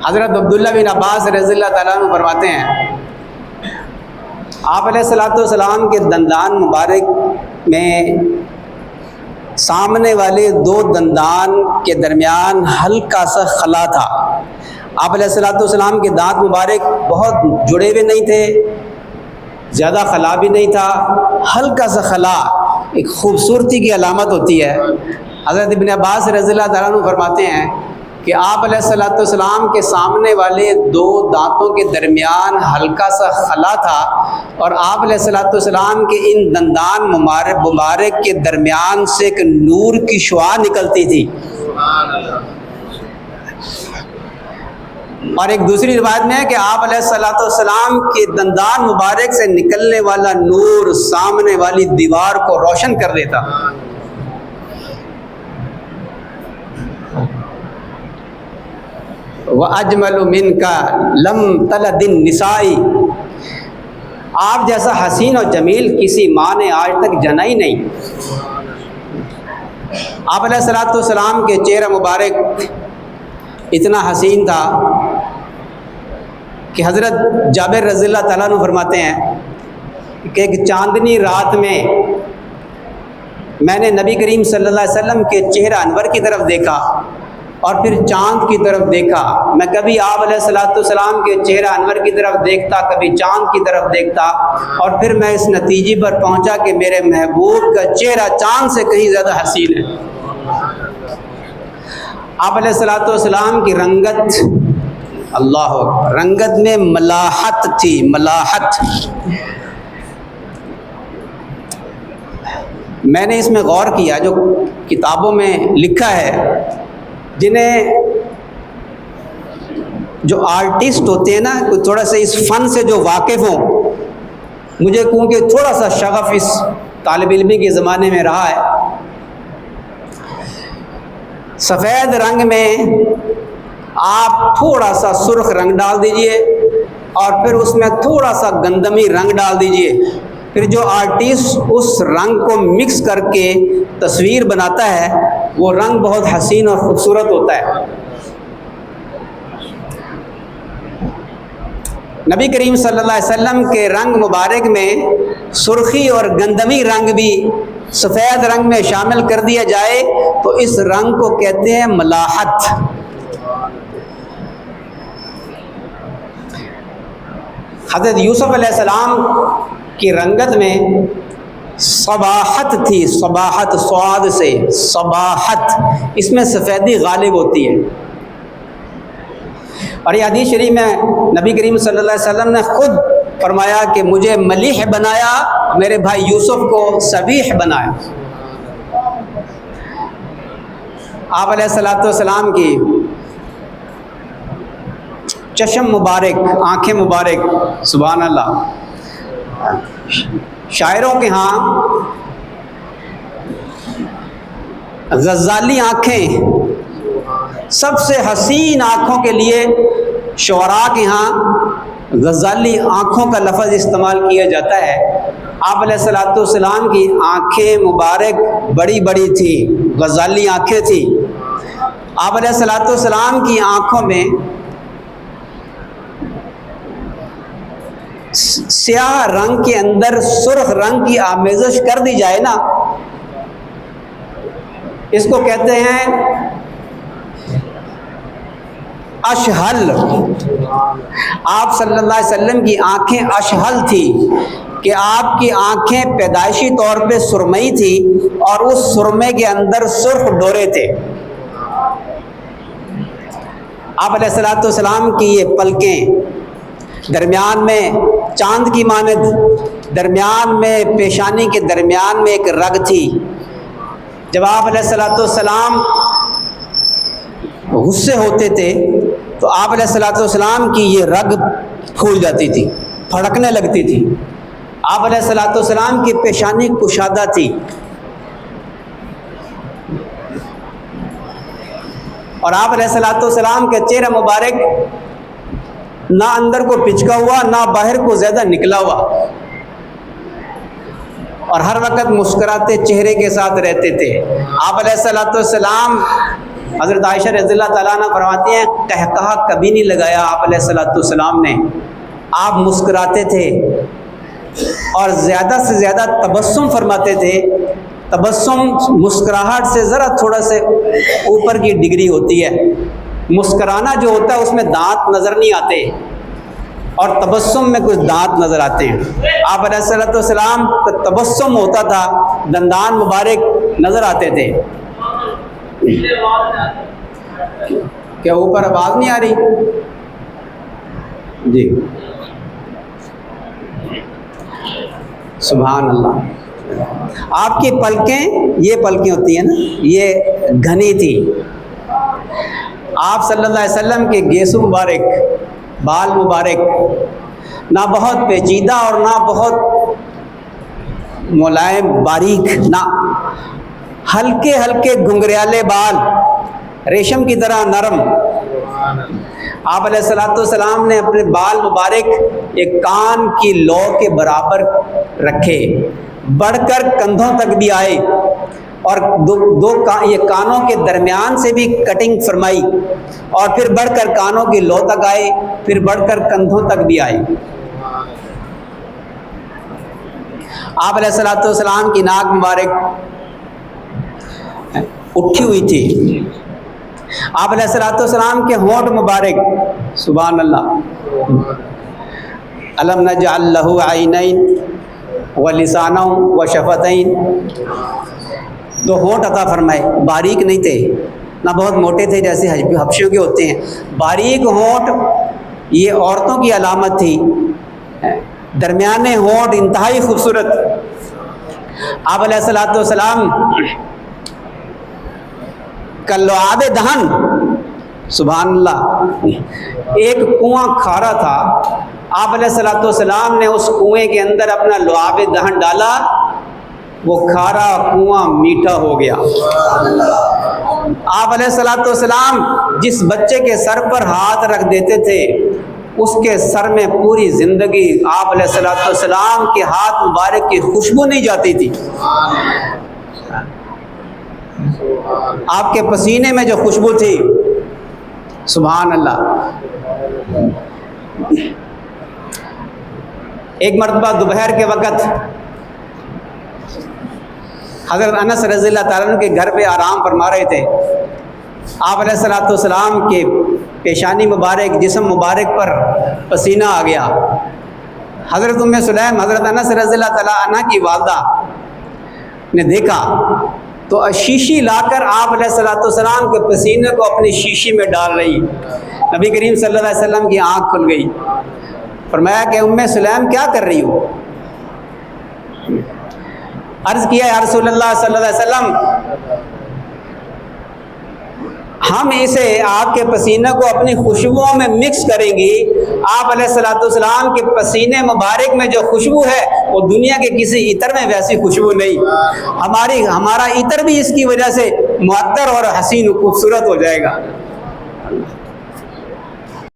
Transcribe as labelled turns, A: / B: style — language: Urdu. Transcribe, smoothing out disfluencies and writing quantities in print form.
A: حضرت عبداللہ بن عباس رضی اللہ تعالیٰ عنہ فرماتے ہیں آپ علیہ الصلوۃ والسلام کے دندان مبارک میں سامنے والے دو دندان کے درمیان ہلکا سا خلا تھا۔ آپ علیہ الصلوۃ والسلام کے دانت مبارک بہت جڑے ہوئے نہیں تھے، زیادہ خلا بھی نہیں تھا، ہلکا سا خلا ایک خوبصورتی کی علامت ہوتی ہے۔ حضرت ابن عباس رضی اللہ تعالیٰ عنہ فرماتے ہیں کہ آپ علیہ الصلوۃ والسلام کے سامنے والے دو دانتوں کے درمیان ہلکا سا خلا تھا، اور آپ علیہ الصلوۃ والسلام کے ان دندان مبارک کے درمیان سے ایک نور کی شعاع نکلتی تھی۔ اور ایک دوسری روایت میں ہے کہ آپ علیہ الصلوۃ والسلام کے دندان مبارک سے نکلنے والا نور سامنے والی دیوار کو روشن کر دیتا۔ وَأَجْمَلُ مِنْكَ لَمْ تَلَدِ النِّسَاءِ، آپ جیسا حسین اور جمیل کسی ماں نے آج تک جنا ہی نہیں۔ آپ علیہ الصلوۃ والسلام کے چہرہ مبارک اتنا حسین تھا کہ حضرت جابر رضی اللہ تعالیٰ عنہ فرماتے ہیں کہ ایک چاندنی رات میں نے نبی کریم صلی اللہ علیہ وسلم کے چہرہ انور کی طرف دیکھا اور پھر چاند کی طرف دیکھا۔ میں کبھی آپ علیہ الصلوۃ والسلام کے چہرہ انور کی طرف دیکھتا، کبھی چاند کی طرف دیکھتا، اور پھر میں اس نتیجے پر پہنچا کہ میرے محبوب کا چہرہ چاند سے کہیں زیادہ حسین ہے۔ آپ علیہ الصلوۃ والسلام کی رنگت، اللہ اکبر، رنگت میں ملاحت تھی، ملاحت۔ میں نے اس میں غور کیا، جو کتابوں میں لکھا ہے، جنہیں جو آرٹسٹ ہوتے ہیں نا، کوئی تھوڑا سا اس فن سے جو واقف ہوں، مجھے کیونکہ تھوڑا سا شغف اس طالب علمی کے زمانے میں رہا ہے، سفید رنگ میں آپ تھوڑا سا سرخ رنگ ڈال دیجئے اور پھر اس میں تھوڑا سا گندمی رنگ ڈال دیجئے، پھر جو آرٹسٹ اس رنگ کو مکس کر کے تصویر بناتا ہے وہ رنگ بہت حسین اور خوبصورت ہوتا ہے۔ نبی کریم صلی اللہ علیہ وسلم کے رنگ مبارک میں سرخی اور گندمی رنگ بھی سفید رنگ میں شامل کر دیا جائے تو اس رنگ کو کہتے ہیں ملاحت۔ حضرت یوسف علیہ السلام کی رنگت میں صباحت تھی، صباحت، صاد سے صباحت، اس میں سفیدی غالب ہوتی ہے۔ اور یہ حدیث شریف میں نبی کریم صلی اللہ علیہ وسلم نے خود فرمایا کہ مجھے ملیح بنایا، میرے بھائی یوسف کو صبیح بنایا۔ آپ علیہ الصلوۃ والسلام کی چشم مبارک، آنکھیں مبارک، سبحان اللہ، شاعروں کے ہاں غزالی آنکھیں سب سے حسین آنکھوں کے لیے شعراء کے ہاں غزالی آنکھوں کا لفظ استعمال کیا جاتا ہے۔ آپ علیہ الصلوۃ والسلام کی آنکھیں مبارک بڑی بڑی تھی، غزالی آنکھیں تھیں۔ آپ علیہ الصلوۃ والسلام کی آنکھوں میں سیاہ رنگ کے اندر سرخ رنگ کی آمیزش کر دی جائے نا، اس کو کہتے ہیں اشہل۔ آپ صلی اللہ علیہ وسلم کی آنکھیں اشہل تھی کہ آپ کی آنکھیں پیدائشی طور پہ سرمئی تھی اور اس سرمے کے اندر سرخ ڈورے تھے۔ آپ علیہ الصلوۃ والسلام کی یہ پلکیں، درمیان میں چاند کی مانند، درمیان میں پیشانی کے درمیان میں ایک رگ تھی۔ جب آپ علیہ الصلوۃ والسلام غصے ہوتے تھے تو آپ علیہ الصلوۃ والسلام کی یہ رگ پھول جاتی تھی، پھڑکنے لگتی تھی۔ آپ علیہ الصلوۃ والسلام کی پیشانی کشادہ تھی، اور آپ علیہ الصلوۃ والسلام کے چہرہ مبارک نہ اندر کو پچکا ہوا نہ باہر کو زیادہ نکلا ہوا، اور ہر وقت مسکراتے چہرے کے ساتھ رہتے تھے۔ آپ علیہ الصلوۃ والسلام حضرت عائشہ رضی اللہ تعالیٰ عنہ فرماتی ہیں قہقہا کبھی نہیں لگایا آپ علیہ الصلوۃ والسلام نے، آپ مسکراتے تھے اور زیادہ سے زیادہ تبسم فرماتے تھے۔ تبسم مسکراہٹ سے ذرا تھوڑا سے اوپر کی ڈگری ہوتی ہے، مسکرانا جو ہوتا ہے اس میں دانت نظر نہیں آتے اور تبسم میں کچھ دانت نظر آتے ہیں۔ آپ علیہ الصلوۃ والسلام کا تبسم ہوتا تھا، دندان مبارک نظر آتے تھے۔ کیا اوپر آواز نہیں آ رہی؟ جی سبحان اللہ۔ آپ کی پلکیں، یہ پلکیں ہوتی ہیں نا، یہ گھنی تھی۔ آپ صلی اللہ علیہ وسلم کے گیسو مبارک، بال مبارک نہ بہت پیچیدہ اور نہ بہت ملائم باریک، نہ ہلکے ہلکے گھنگریالے بال، ریشم کی طرح نرم۔ آپ علیہ الصلوۃ والسلام نے اپنے بال مبارک ایک کان کی لو کے برابر رکھے، بڑھ کر کندھوں تک بھی آئے، اور یہ کانوں کے درمیان سے بھی کٹنگ فرمائی، اور پھر بڑھ کر کانوں کی لو تک آئے، پھر بڑھ کر کندھوں تک بھی آئے۔ آپ علیہ الصلوۃ والسلام کی ناک مبارک اٹھی ہوئی تھی۔ آپ علیہ الصلوۃ والسلام کے ہونٹ مبارک، سبحان اللہ، الم نجعل لہ عینین ولسانا وشفتین، دو ہونٹ عطا فرمائے، باریک نہیں تھے نہ بہت موٹے تھے جیسے حبشیوں کے ہوتے ہیں، باریک ہونٹ یہ عورتوں کی علامت تھی، درمیانے ہونٹ انتہائی خوبصورت۔ آپ علیہ الصلوۃ والسلام کا لعاب دہن، سبحان اللہ، ایک کنواں کھارا تھا، آپ علیہ الصلوۃ والسلام نے اس کنویں کے اندر اپنا لعاب دہن ڈالا، وہ کھارا کنواں میٹھا ہو گیا۔ آپ علیہ الصلوۃ والسلام جس بچے کے سر پر ہاتھ رکھ دیتے تھے اس کے سر میں پوری زندگی آپ علیہ الصلوۃ والسلام کے ہاتھ مبارک کی خوشبو نہیں جاتی تھی۔ آپ کے پسینے میں جو خوشبو تھی، سبحان اللہ۔ ایک مرتبہ دوپہر کے وقت حضرت انس رضی اللہ تعالیٰ عنہ کے گھر پہ آرام فرما رہے تھے، آپ علیہ الصلوۃ والسلام کے پیشانی مبارک، جسم مبارک پر پسینہ آ گیا۔ حضرت ام سلیم، حضرت انس رضی اللہ تعالیٰ عنہ کی والدہ نے دیکھا تو شیشی لا کر آپ علیہ الصلوۃ والسلام کے پسینے کو اپنی شیشی میں ڈال رہی۔ نبی کریم صلی اللہ علیہ وسلم کی آنکھ کھل گئی، فرمایا کہ ام سلیم کیا کر رہی ہو؟ عرض کیا یا رسول اللہ صلی اللہ علیہ وسلم، ہم اسے آپ کے پسینے کو اپنی خوشبوؤں میں مکس کریں گی۔ آپ علیہ الصلوۃ والسلام کے پسینے مبارک میں جو خوشبو ہے وہ دنیا کے کسی عطر میں ویسی خوشبو نہیں، ہمارا عطر بھی اس کی وجہ سے معطر اور حسین و خوبصورت ہو جائے گا۔